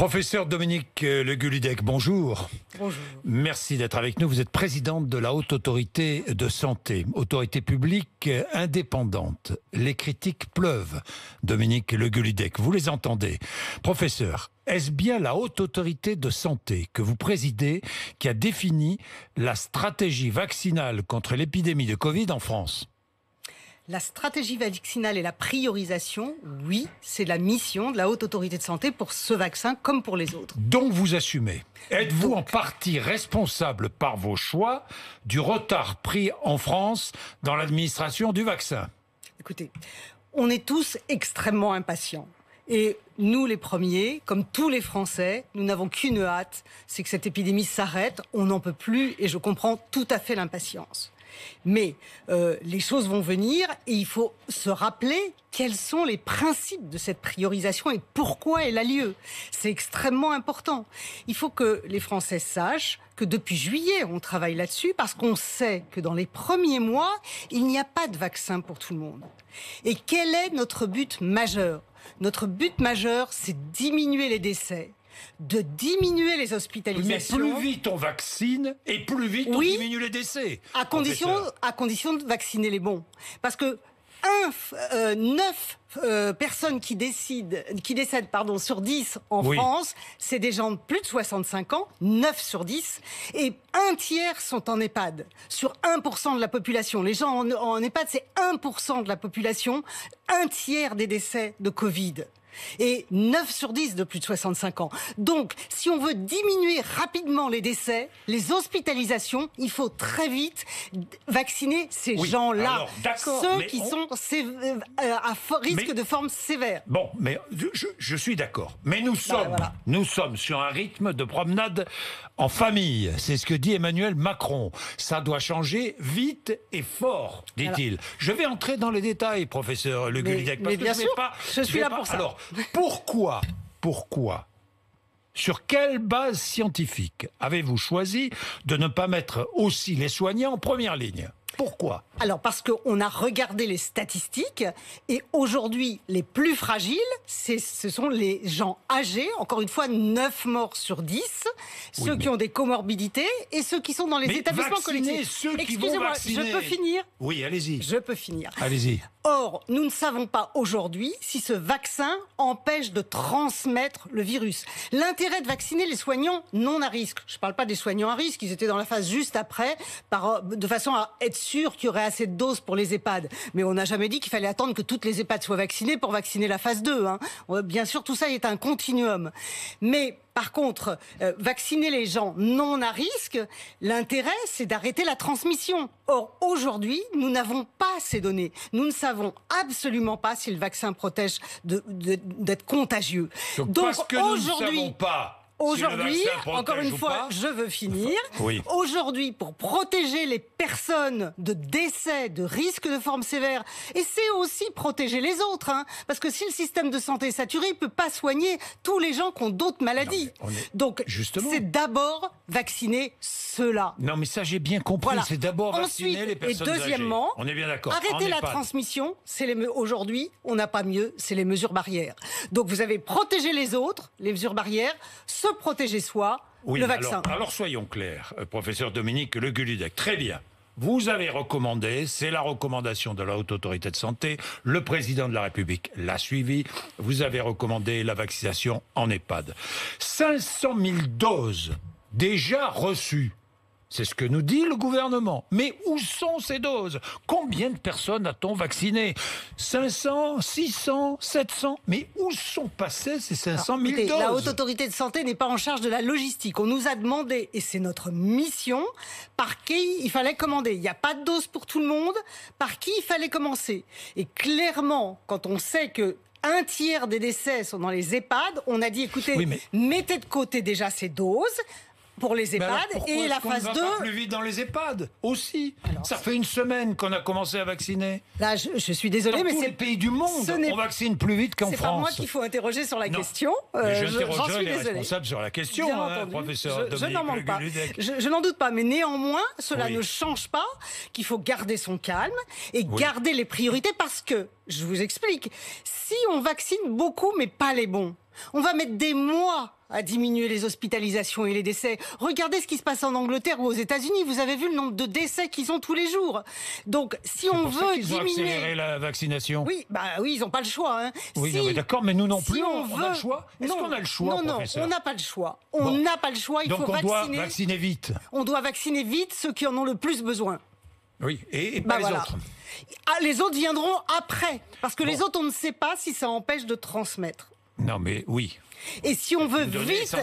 Professeur Dominique Le Gulydec, bonjour. Bonjour. Merci d'être avec nous. Vous êtes présidente de la Haute Autorité de Santé, autorité publique indépendante. Les critiques pleuvent, Dominique Le Gulydec, vous les entendez. Professeur, est-ce bien la Haute Autorité de Santé que vous présidez qui a défini la stratégie vaccinale contre l'épidémie de Covid en France ? La stratégie vaccinale et la priorisation, oui, c'est la mission de la Haute Autorité de Santé pour ce vaccin comme pour les autres. Donc vous assumez. Êtes-vous en partie responsable par vos choix du retard pris en France dans l'administration du vaccin ? Écoutez, on est tous extrêmement impatients. Et nous, les premiers, comme tous les Français, nous n'avons qu'une hâte, c'est que cette épidémie s'arrête. On n'en peut plus et je comprends tout à fait l'impatience. Mais les choses vont venir et il faut se rappeler quels sont les principes de cette priorisation et pourquoi elle a lieu. C'est extrêmement important. Il faut que les Français sachent que depuis juillet, on travaille là-dessus parce qu'on sait que dans les premiers mois, il n'y a pas de vaccin pour tout le monde. Et quel est notre but majeur ? Notre but majeur, c'est diminuer les décès, de diminuer les hospitalisations. Mais plus vite on vaccine et plus vite on diminue les décès. À condition de vacciner les bons. Parce que 9 personnes qui décèdent sur 10 en France, c'est des gens de plus de 65 ans, 9 sur 10, et un tiers sont en EHPAD, sur 1% de la population. Les gens en EHPAD, c'est 1% de la population, un tiers des décès de Covid. Et 9 sur 10 de plus de 65 ans. Donc, si on veut diminuer rapidement les décès, les hospitalisations, il faut très vite vacciner ces gens-là. Ceux qui sont à risque de forme sévère. Bon, mais je suis d'accord. Mais nous sommes sur un rythme de promenade en famille. C'est ce que dit Emmanuel Macron. Ça doit changer vite et fort, dit-il. Je vais entrer dans les détails, professeur Le Gulydec, parce que je suis là pour ça. Alors, pourquoi, sur quelle base scientifique avez-vous choisi de ne pas mettre aussi les soignants en première ligne ? Pourquoi ? Alors parce qu'on a regardé les statistiques et aujourd'hui les plus fragiles, ce sont les gens âgés, encore une fois 9 morts sur 10, ceux qui ont des comorbidités et ceux qui sont dans les établissements collectifs. Excusez-moi, je peux finir ? Oui, allez-y. Je peux finir. Allez-y. Or, nous ne savons pas aujourd'hui si ce vaccin empêche de transmettre le virus. L'intérêt de vacciner les soignants non à risque, je ne parle pas des soignants à risque, ils étaient dans la phase juste après, de façon à être sûr qu'il y aurait assez de doses pour les EHPAD. Mais on n'a jamais dit qu'il fallait attendre que toutes les EHPAD soient vaccinées pour vacciner la phase 2. Bien sûr, tout ça est un continuum. Mais par contre, vacciner les gens non à risque, l'intérêt, c'est d'arrêter la transmission. Or, aujourd'hui, nous n'avons pas ces données. Nous ne savons absolument pas si le vaccin protège d'être contagieux. Donc parce que nous ne savons pas. Aujourd'hui, encore une fois, je veux finir. Aujourd'hui, pour protéger les personnes de décès, de risque de forme sévère, et c'est aussi protéger les autres, parce que si le système de santé est saturé, il ne peut pas soigner tous les gens qui ont d'autres maladies. Donc, c'est d'abord vacciner ceux-là. Non, mais ça, j'ai bien compris. C'est d'abord vacciner les personnes âgées. Et deuxièmement, on est bien d'accord. Arrêter la transmission, aujourd'hui, on n'a pas mieux, c'est les mesures barrières. Donc, vous avez protégé les autres, les mesures barrières, se protéger soi, le vaccin. Alors soyons clairs, professeur Dominique Le Gulydec. Très bien. Vous avez recommandé, c'est la recommandation de la Haute Autorité de Santé, le président de la République l'a suivi, vous avez recommandé la vaccination en EHPAD. 500 000 doses déjà reçues. C'est ce que nous dit le gouvernement. Mais où sont ces doses ? Combien de personnes a-t-on vacciné ? 500, 600, 700 ? Mais où sont passées ces 500 000 doses ? La Haute Autorité de Santé n'est pas en charge de la logistique. On nous a demandé, et c'est notre mission, par qui il fallait commander. Il n'y a pas de doses pour tout le monde. Par qui il fallait commencer ? Et clairement, quand on sait que un tiers des décès sont dans les EHPAD, on a dit, écoutez, mettez de côté déjà ces doses, pour les EHPAD et la phase 2. On ne va pas plus vite dans les EHPAD aussi. Ça fait une semaine qu'on a commencé à vacciner. Là, je suis désolée, mais dans tous les pays du monde, on vaccine plus vite qu'en France. C'est pas moi qu'il faut interroger sur la question. J'interrogerai les responsables sur la question, professeur Dominique Le Gulydec. Je n'en doute pas, mais néanmoins, cela ne change pas qu'il faut garder son calme et garder les priorités parce que, je vous explique, si on vaccine beaucoup mais pas les bons, On va mettre des mois à diminuer les hospitalisations et les décès. Regardez ce qui se passe en Angleterre ou aux États-Unis. Vous avez vu le nombre de décès qu'ils ont tous les jours. Donc, si on veut ils ont accéléré la vaccination. Oui, ils n'ont pas le choix. Hein. Oui, non, mais d'accord, mais nous non plus, on a le choix. Est-ce qu'on a le choix, professeur ? Non, on n'a pas le choix. On n'a pas le choix. Donc on doit vacciner vite. On doit vacciner vite ceux qui en ont le plus besoin. Oui, et pas les autres. Les autres viendront après. Parce que les autres, on ne sait pas si ça empêche de transmettre. Non, mais oui. Et si on veut vite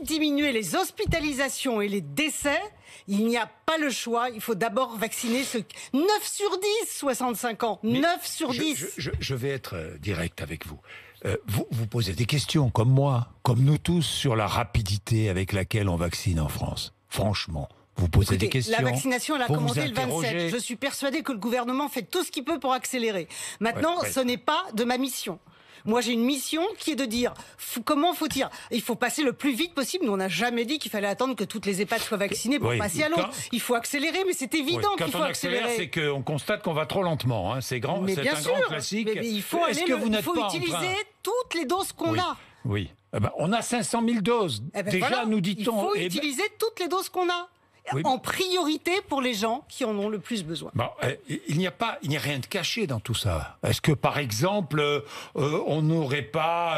diminuer les hospitalisations et les décès, il n'y a pas le choix. Il faut d'abord vacciner ceux 9 sur 10, 65 ans. Mais 9 sur 10. Je vais être direct avec vous. Vous posez des questions, comme moi, comme nous tous, sur la rapidité avec laquelle on vaccine en France. Franchement. Vous posez des questions. La vaccination, elle a commencé le 27. Je suis persuadée que le gouvernement fait tout ce qu'il peut pour accélérer. Maintenant, ce n'est pas de ma mission. Moi, j'ai une mission qui est de dire comment faut-il. Il faut passer le plus vite possible. Nous, on n'a jamais dit qu'il fallait attendre que toutes les EHPAD soient vaccinées pour passer à l'autre. Il faut accélérer, mais c'est évident qu'il faut accélérer. Quand on accélère, c'est qu'on constate qu'on va trop lentement. Hein. C'est grand, c'est un grand classique. Mais il faut utiliser toutes les doses qu'on a. Oui. On a 500 000 doses. Déjà, nous dit-on. Il faut utiliser toutes les doses qu'on a. En priorité pour les gens qui en ont le plus besoin. Il n'y a rien de caché dans tout ça. Est-ce que, par exemple, on n'aurait pas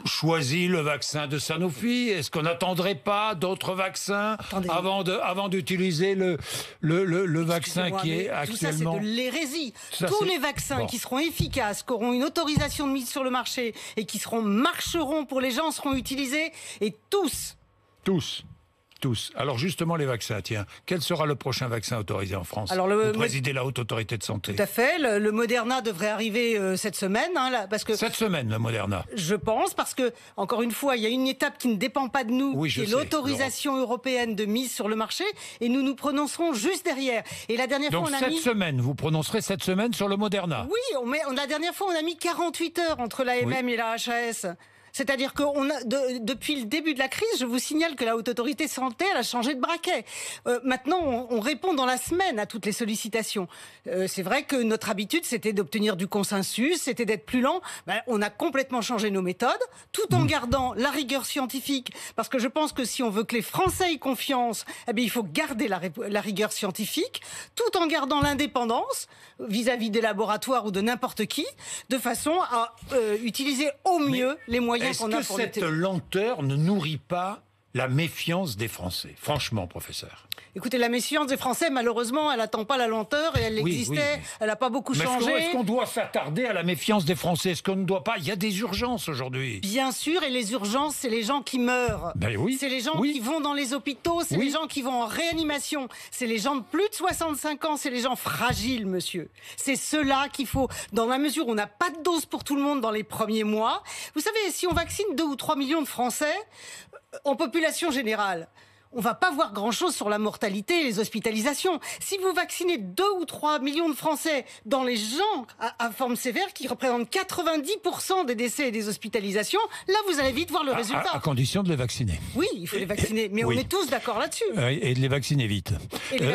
choisi le vaccin de Sanofi ? Est-ce qu'on n'attendrait pas d'autres vaccins avant d'utiliser le vaccin qui est actuellement... Tout ça, c'est de l'hérésie. Tous les vaccins qui seront efficaces, qui auront une autorisation de mise sur le marché et qui marcheront pour les gens seront utilisés, et tous. Alors justement, les vaccins, tiens, quel sera le prochain vaccin autorisé en France ? Vous présidez la Haute Autorité de Santé. Tout à fait. Le Moderna devrait arriver cette semaine. Parce que cette semaine, le Moderna. Je pense, parce que, encore une fois, il y a une étape qui ne dépend pas de nous, qui est l'autorisation européenne de mise sur le marché, et nous prononcerons juste derrière. Et la dernière fois, vous prononcerez cette semaine sur le Moderna ? Oui, la dernière fois, on a mis 48 heures entre l'AMM et la HAS. C'est-à-dire que depuis le début de la crise, je vous signale que la Haute Autorité de Santé, elle a changé de braquet. Maintenant, on répond dans la semaine à toutes les sollicitations. C'est vrai que notre habitude, c'était d'obtenir du consensus, c'était d'être plus lent. On a complètement changé nos méthodes, tout en gardant la rigueur scientifique. Parce que je pense que si on veut que les Français aient confiance, il faut garder la rigueur scientifique, tout en gardant l'indépendance vis-à-vis des laboratoires ou de n'importe qui, de façon à utiliser au mieux les moyens. Est-ce que cette lenteur ne nourrit pas la méfiance des Français ? Franchement, professeur. Écoutez, la méfiance des Français, malheureusement, elle n'attend pas la lenteur et elle existait, elle n'a pas beaucoup changé. Est-ce qu'on doit s'attarder à la méfiance des Français ? Est-ce qu'on ne doit pas ? Il y a des urgences aujourd'hui. Bien sûr, et les urgences, c'est les gens qui meurent. C'est les gens qui vont dans les hôpitaux, c'est les gens qui vont en réanimation, c'est les gens de plus de 65 ans, c'est les gens fragiles, monsieur. C'est ceux-là qu'il faut, dans la mesure où on n'a pas de dose pour tout le monde dans les premiers mois. Vous savez, si on vaccine 2 ou 3 millions de Français, en population générale, on va pas voir grand-chose sur la mortalité et les hospitalisations. Si vous vaccinez 2 ou 3 millions de Français dans les gens à forme sévère, qui représentent 90% des décès et des hospitalisations, là, vous allez vite voir le résultat. À condition de les vacciner. Oui, il faut les vacciner, mais on est tous d'accord là-dessus. Et de les vacciner vite.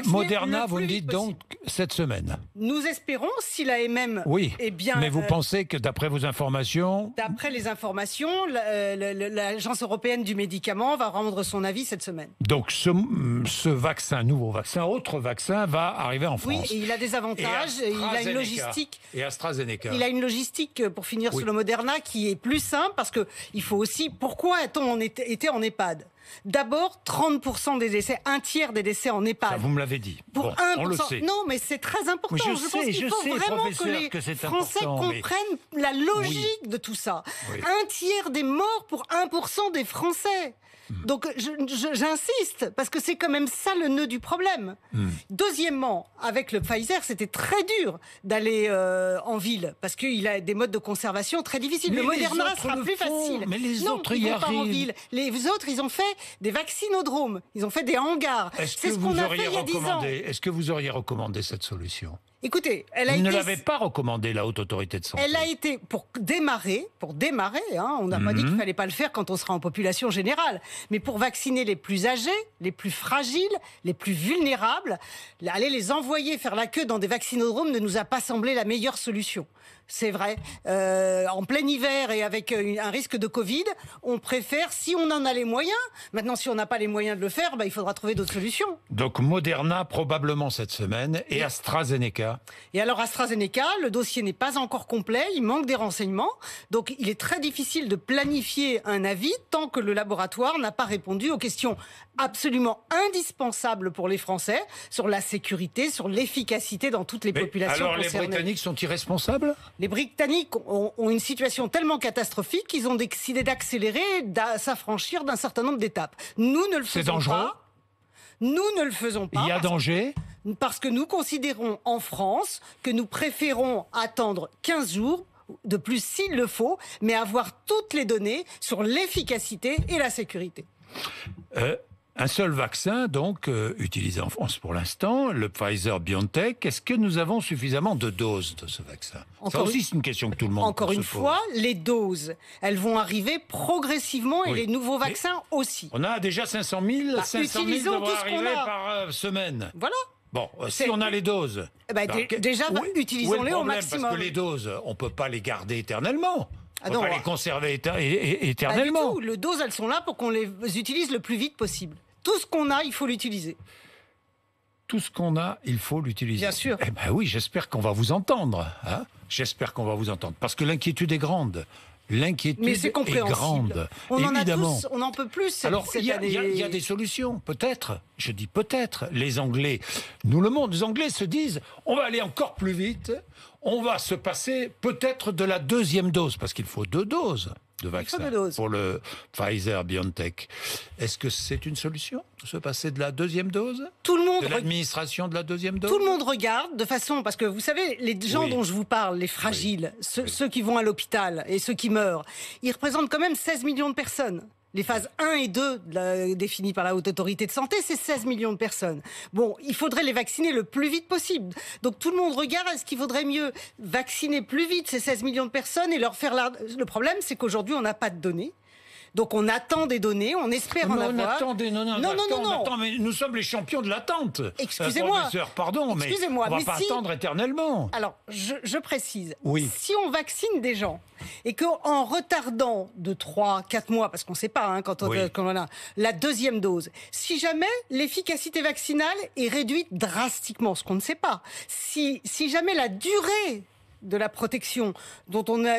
Moderna, vous me dites donc cette semaine. Nous espérons, si l'AMM est bien... Mais vous pensez que d'après vos informations... D'après les informations, l'Agence européenne du médicament va rendre son avis cette semaine. Donc ce vaccin, nouveau vaccin, autre vaccin va arriver en France. Oui, et il a des avantages, il a une logistique. Et AstraZeneca. Il a une logistique, pour finir sur le Moderna, qui est plus simple, parce que il faut aussi... Pourquoi a-t-on été en EHPAD ? D'abord, 30% des décès, un tiers des décès en EHPAD. Ça, vous me l'avez dit. Pour 1%. On le sait. Non, mais c'est très important. Mais je pense qu'il faut vraiment que les Français comprennent la logique de tout ça. Un tiers des morts pour 1% des Français. Donc j'insiste, parce que c'est quand même ça le nœud du problème. Deuxièmement, avec le Pfizer, c'était très dur d'aller en ville, parce qu'il a des modes de conservation très difficiles. Le Moderna sera plus facile. Mais les autres y arrivent. Pas en ville. Les autres, ils ont fait des vaccinodromes, ils ont fait des hangars. C'est ce qu'on a fait il y a 10 ans. Est-ce que vous auriez recommandé cette solution ? Écoutez, elle a Vous ne été... l'avez pas recommandé, la Haute Autorité de Santé. Elle a été, pour démarrer, on n'a pas dit qu'il fallait pas le faire quand on sera en population générale, mais pour vacciner les plus âgés, les plus fragiles, les plus vulnérables, aller les envoyer faire la queue dans des vaccinodromes ne nous a pas semblé la meilleure solution. C'est vrai. En plein hiver et avec un risque de Covid, on préfère, si on en a les moyens. Maintenant, si on n'a pas les moyens de le faire, il faudra trouver d'autres solutions. Donc Moderna probablement cette semaine et AstraZeneca. Et alors AstraZeneca, le dossier n'est pas encore complet, il manque des renseignements. Donc il est très difficile de planifier un avis tant que le laboratoire n'a pas répondu aux questions absolument indispensables pour les Français sur la sécurité, sur l'efficacité dans toutes les populations alors concernées. Les Britanniques sont irresponsables ? Les Britanniques ont une situation tellement catastrophique qu'ils ont décidé d'accélérer, s'affranchir d'un certain nombre d'étapes. Nous ne le faisons pas. C'est dangereux ? Nous ne le faisons pas. Il y a danger ? Parce que nous considérons en France que nous préférons attendre 15 jours de plus s'il le faut, mais avoir toutes les données sur l'efficacité et la sécurité. Un seul vaccin, donc, utilisé en France pour l'instant, le Pfizer-BioNTech. Est-ce que nous avons suffisamment de doses de ce vaccin ? Ça aussi, c'est une question que tout le monde Encore une se pose. fois, les doses, elles vont arriver progressivement et les nouveaux vaccins aussi. On a déjà 500 000, 500 000 devraient arriver par semaine. Voilà. Bon, si on a les doses... déjà, utilisons-les au maximum. Parce que les doses, on ne peut pas les garder éternellement. On ne peut pas les conserver éternellement. Pas du tout. Les doses, elles sont là pour qu'on les utilise le plus vite possible. Tout ce qu'on a, il faut l'utiliser. Tout ce qu'on a, il faut l'utiliser. Bien sûr. Eh ben oui, j'espère qu'on va vous entendre. Hein, j'espère qu'on va vous entendre. Parce que l'inquiétude est grande. L'inquiétude est grande. On évidemment. En a tous, on en peut plus cette Alors, il y a des solutions, peut-être. Je dis peut-être. Les Anglais nous le montrent. Les Anglais se disent, on va aller encore plus vite. On va se passer peut-être de la deuxième dose. Parce qu'il faut 2 doses de vaccin pour le Pfizer-BioNTech. Est-ce que c'est une solution de se passer de la deuxième dose ? Tout le monde de l'administration de la deuxième dose ? Tout le monde regarde de façon... Parce que vous savez, les gens dont je vous parle, les fragiles, ceux qui vont à l'hôpital et ceux qui meurent, ils représentent quand même 16 millions de personnes. Les phases 1 et 2 définies par la Haute Autorité de Santé, c'est 16 millions de personnes. Bon, il faudrait les vacciner le plus vite possible. Donc tout le monde regarde, est-ce qu'il vaudrait mieux vacciner plus vite ces 16 millions de personnes et leur faire... Le problème, c'est qu'aujourd'hui, on n'a pas de données. Donc on attend des données, on espère en avoir. Non, mais nous sommes les champions de l'attente. Excusez-moi. Professeur, pardon, mais on ne va pas attendre éternellement. Alors, je précise. Oui. Si on vaccine des gens et qu'en retardant de 3-4 mois, parce qu'on ne sait pas quand on a la deuxième dose, si jamais l'efficacité vaccinale est réduite drastiquement, ce qu'on ne sait pas, si jamais la durée de la protection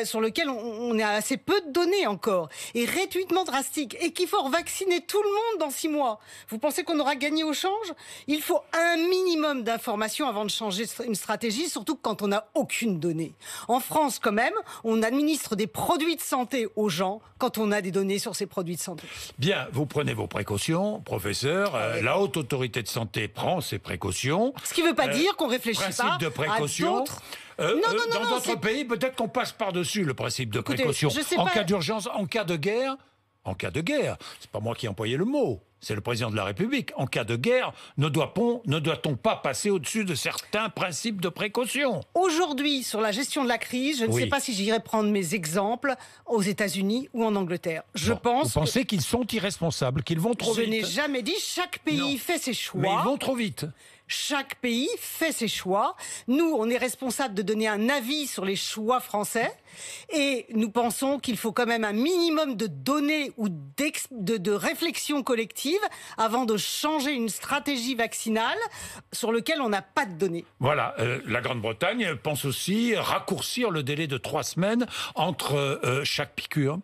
sur lequel on a assez peu de données encore, est réduitement drastique et qu'il faut vacciner tout le monde dans 6 mois. Vous pensez qu'on aura gagné au change ? Il faut un minimum d'informations avant de changer une stratégie, surtout quand on n'a aucune donnée. En France, quand même, on administre des produits de santé aux gens quand on a des données sur ces produits de santé. Bien, vous prenez vos précautions, professeur. La Haute Autorité de Santé prend ses précautions. Ce qui ne veut pas dire qu'on ne réfléchit pas de précaution. à d'autres... dans d'autres pays, peut-être qu'on passe par-dessus le principe de précaution. En cas d'urgence, en cas de guerre, c'est pas moi qui ai employé le mot, c'est le président de la République. En cas de guerre, ne doit-on pas passer au-dessus de certains principes de précaution ? Aujourd'hui, sur la gestion de la crise, je ne sais pas si j'irai prendre mes exemples aux États-Unis ou en Angleterre. Vous pensez qu'ils sont irresponsables, qu'ils vont trop vite ? Je n'ai jamais dit. Chaque pays fait ses choix. Mais ils vont trop vite. Chaque pays fait ses choix. Nous, on est responsable de donner un avis sur les choix français. Et nous pensons qu'il faut quand même un minimum de données ou de réflexion collective avant de changer une stratégie vaccinale sur laquelle on n'a pas de données. Voilà, la Grande-Bretagne pense aussi raccourcir le délai de 3 semaines entre chaque piqûre.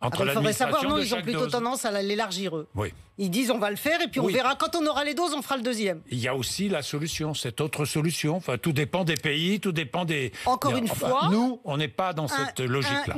Il faudrait savoir, non, ils ont plutôt tendance à l'élargir, eux. Oui. Ils disent on va le faire et puis on verra quand on aura les doses, on fera le deuxième. Il y a aussi la solution, cette autre solution. Enfin, tout dépend des pays, tout dépend des... Encore une fois... Nous, on n'est pas dans cette logique-là.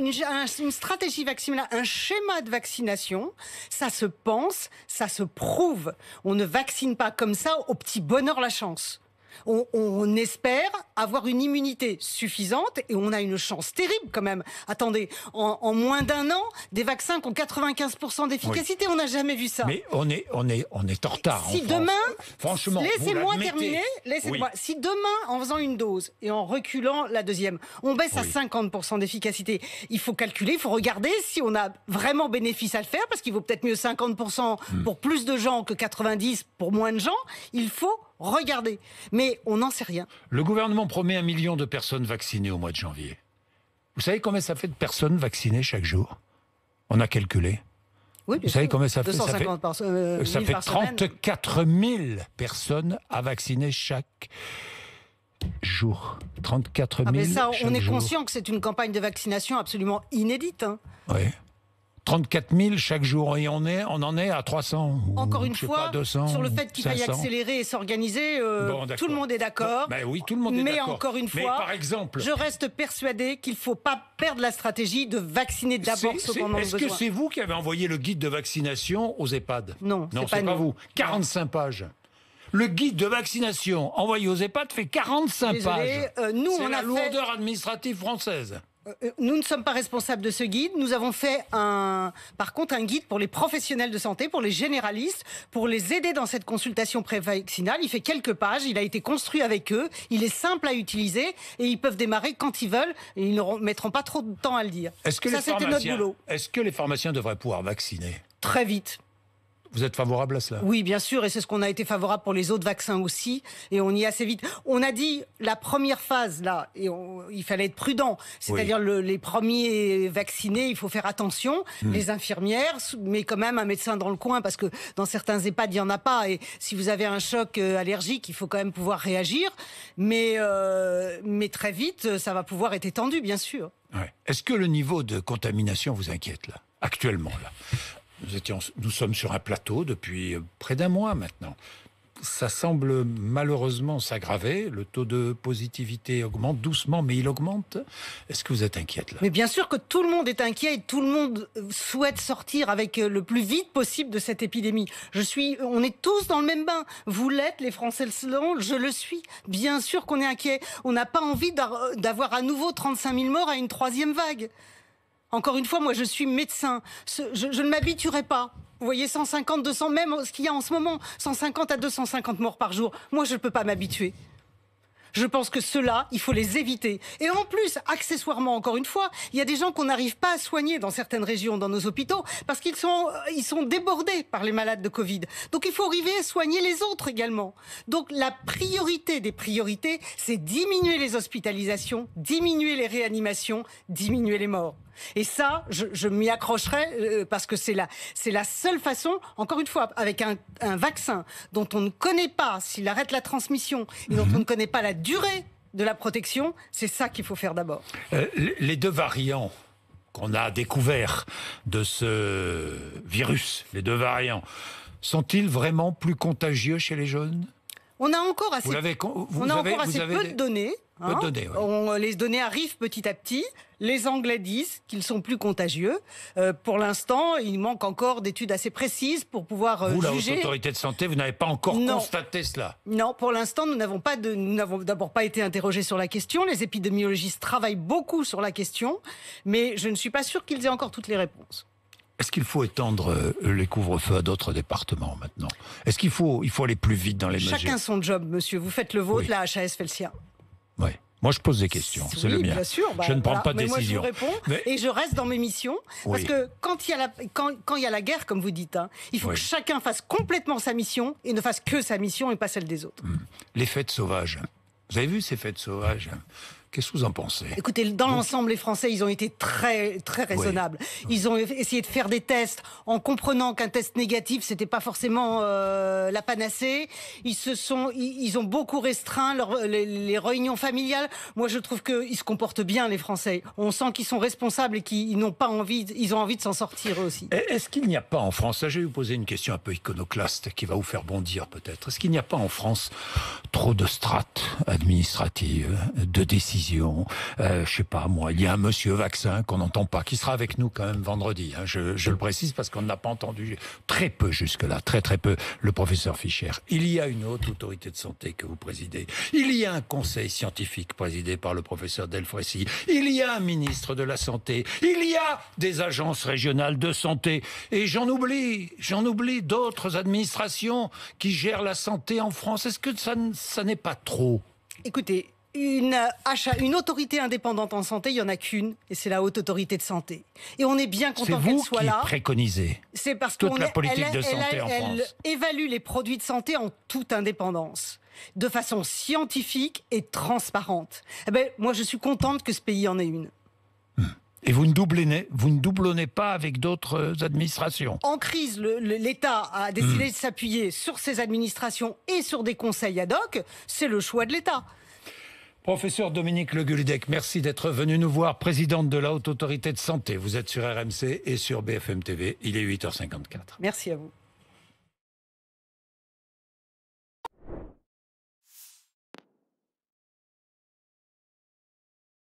Une stratégie vaccinale, un schéma de vaccination, ça se pense, ça se prouve. On ne vaccine pas comme ça au petit bonheur la chance. On espère avoir une immunité suffisante et on a une chance terrible quand même. Attendez, en moins d'un an, des vaccins qui ont 95% d'efficacité, on n'a jamais vu ça. Mais on est en retard. Si demain, franchement, laissez-moi terminer. Laissez-moi. Oui. Si demain, en faisant une dose et en reculant la deuxième, on baisse à 50% d'efficacité, il faut calculer, il faut regarder si on a vraiment bénéfice à le faire, parce qu'il vaut peut-être mieux 50% pour plus de gens que 90% pour moins de gens. Il faut regarder. Mais on n'en sait rien. Le gouvernement promet 1 million de personnes vaccinées au mois de janvier. Vous savez combien ça fait de personnes vaccinées chaque jour? On a calculé. Oui, vous savez combien ça fait? 250 ça fait 34 000 personnes à vacciner chaque jour. 34 000 mais ça, on est jour. conscient que c'est une campagne de vaccination absolument inédite. Hein. Oui. 34 000 chaque jour et on en est à 300. Encore une fois, pas, 200, sur le fait qu'il faille accélérer et s'organiser, tout le monde est d'accord. Oui, tout le monde est d'accord. Mais encore une fois, par exemple, je reste persuadé qu'il ne faut pas perdre la stratégie de vacciner d'abord ceux qu'on en a besoin. Est-ce que c'est vous qui avez envoyé le guide de vaccination aux EHPAD? Non, c'est pas vous. 45 pages. Le guide de vaccination envoyé aux EHPAD fait 45 pages. C'est la lourdeur administrative française. Nous ne sommes pas responsables de ce guide. Nous avons fait par contre un guide pour les professionnels de santé, pour les généralistes, pour les aider dans cette consultation pré-vaccinale. Il fait quelques pages, il a été construit avec eux, il est simple à utiliser et ils peuvent démarrer quand ils veulent et ils ne mettront pas trop de temps à le dire. Ça, c'était notre boulot. Est-ce que les pharmaciens devraient pouvoir vacciner? Très vite. Vous êtes favorable à cela? Oui, bien sûr, et c'est ce qu'on a été favorable pour les autres vaccins aussi, et on y est assez vite. On a dit, la première phase, là, et il fallait être prudent, c'est-à-dire les premiers vaccinés, il faut faire attention, les infirmières, mais quand même un médecin dans le coin, parce que dans certains EHPAD, il n'y en a pas, et si vous avez un choc allergique, il faut quand même pouvoir réagir, mais très vite, ça va pouvoir être étendu, bien sûr. Ouais. Est-ce que le niveau de contamination vous inquiète, là, actuellement, là? Nous sommes sur un plateau depuis près d'un mois maintenant. Ça semble malheureusement s'aggraver. Le taux de positivité augmente doucement, mais il augmente. Est-ce que vous êtes inquiète là? Mais bien sûr que tout le monde est inquiet et tout le monde souhaite sortir avec le plus vite possible de cette épidémie. On est tous dans le même bain. Vous l'êtes, les Français le sont, je le suis. Bien sûr qu'on est inquiet. On n'a pas envie d'avoir à nouveau 35 000 morts à une troisième vague. Encore une fois, moi je suis médecin, je ne m'habituerai pas. Vous voyez, 150, 200, même ce qu'il y a en ce moment, 150 à 250 morts par jour. Moi je ne peux pas m'habituer. Je pense que ceux-là, il faut les éviter. Et en plus, accessoirement, encore une fois, il y a des gens qu'on n'arrive pas à soigner dans certaines régions, dans nos hôpitaux, parce qu'ils sont débordés par les malades de Covid. Donc il faut arriver à soigner les autres également. Donc la priorité des priorités, c'est diminuer les hospitalisations, diminuer les réanimations, diminuer les morts. Et ça, je m'y accrocherai parce que c'est la seule façon, encore une fois, avec un vaccin dont on ne connaît pas s'il arrête la transmission et dont on ne connaît pas la durée de la protection, c'est ça qu'il faut faire d'abord. Les deux variants qu'on a découverts de ce virus, les deux variants, sont-ils vraiment plus contagieux chez les jeunes? On a encore assez, peu de données. Les données arrivent petit à petit. Les Anglais disent qu'ils sont plus contagieux. Pour l'instant, il manque encore d'études assez précises pour pouvoir juger. Vous, la Haute Autorité de Santé, vous n'avez pas encore constaté cela? Non, pour l'instant, nous n'avons d'abord pas été interrogés sur la question. Les épidémiologistes travaillent beaucoup sur la question, mais je ne suis pas sûre qu'ils aient encore toutes les réponses. Est-ce qu'il faut étendre les couvre-feux à d'autres départements maintenant? Est-ce qu'il faut aller plus vite dans les mesures? Chacun son job, monsieur. Vous faites le vôtre, la HAS fait le sien. Oui. Moi, je pose des questions, c'est le mien. Bien sûr, je ne prends pas de décision. Moi, je vous réponds et je reste dans mes missions. Parce que quand il y a la guerre, comme vous dites, il faut que chacun fasse complètement sa mission et ne fasse que sa mission et pas celle des autres. Les fêtes sauvages. Vous avez vu ces fêtes sauvages? Qu'est-ce que vous en pensez? Écoutez, dans l'ensemble, les Français, ils ont été très, très raisonnables. Ils ont essayé de faire des tests en comprenant qu'un test négatif, c'était pas forcément la panacée. Ils ont beaucoup restreint les réunions familiales. Moi, je trouve qu'ils se comportent bien, les Français. On sent qu'ils sont responsables et qu'ils n'ont pas envie, ils ont envie de s'en sortir eux aussi. Est-ce qu'il n'y a pas en France, là, je vais vous poser une question un peu iconoclaste qui va vous faire bondir peut-être. Est-ce qu'il n'y a pas en France trop de strates administratives, de décisions décision. Je sais pas moi, il y a un monsieur vaccin qu'on n'entend pas, qui sera avec nous quand même vendredi. Je le précise parce qu'on n'a pas entendu très peu jusque-là, très peu, le professeur Fischer. Il y a une haute autorité de santé que vous présidez. Il y a un conseil scientifique présidé par le professeur Delfrécy. Il y a un ministre de la Santé. Il y a des agences régionales de santé. Et j'en oublie d'autres administrations qui gèrent la santé en France. Est-ce que ça n'est pas trop? Écoutez, une autorité indépendante en santé, il n'y en a qu'une, et c'est la Haute Autorité de Santé. Et on est bien content qu'elle soit là. C'est vous qui préconisez C'est parce toute la politique de santé en France. Elle évalue les produits de santé en toute indépendance, de façon scientifique et transparente. Eh ben, moi, je suis contente que ce pays en ait une. Et vous ne doublonnez pas avec d'autres administrations. En crise, l'État a décidé de s'appuyer sur ces administrations et sur des conseils ad hoc. C'est le choix de l'État. Professeur Dominique Le Guilludec, merci d'être venu nous voir, présidente de la Haute Autorité de Santé. Vous êtes sur RMC et sur BFM TV. Il est 8h54. Merci à vous.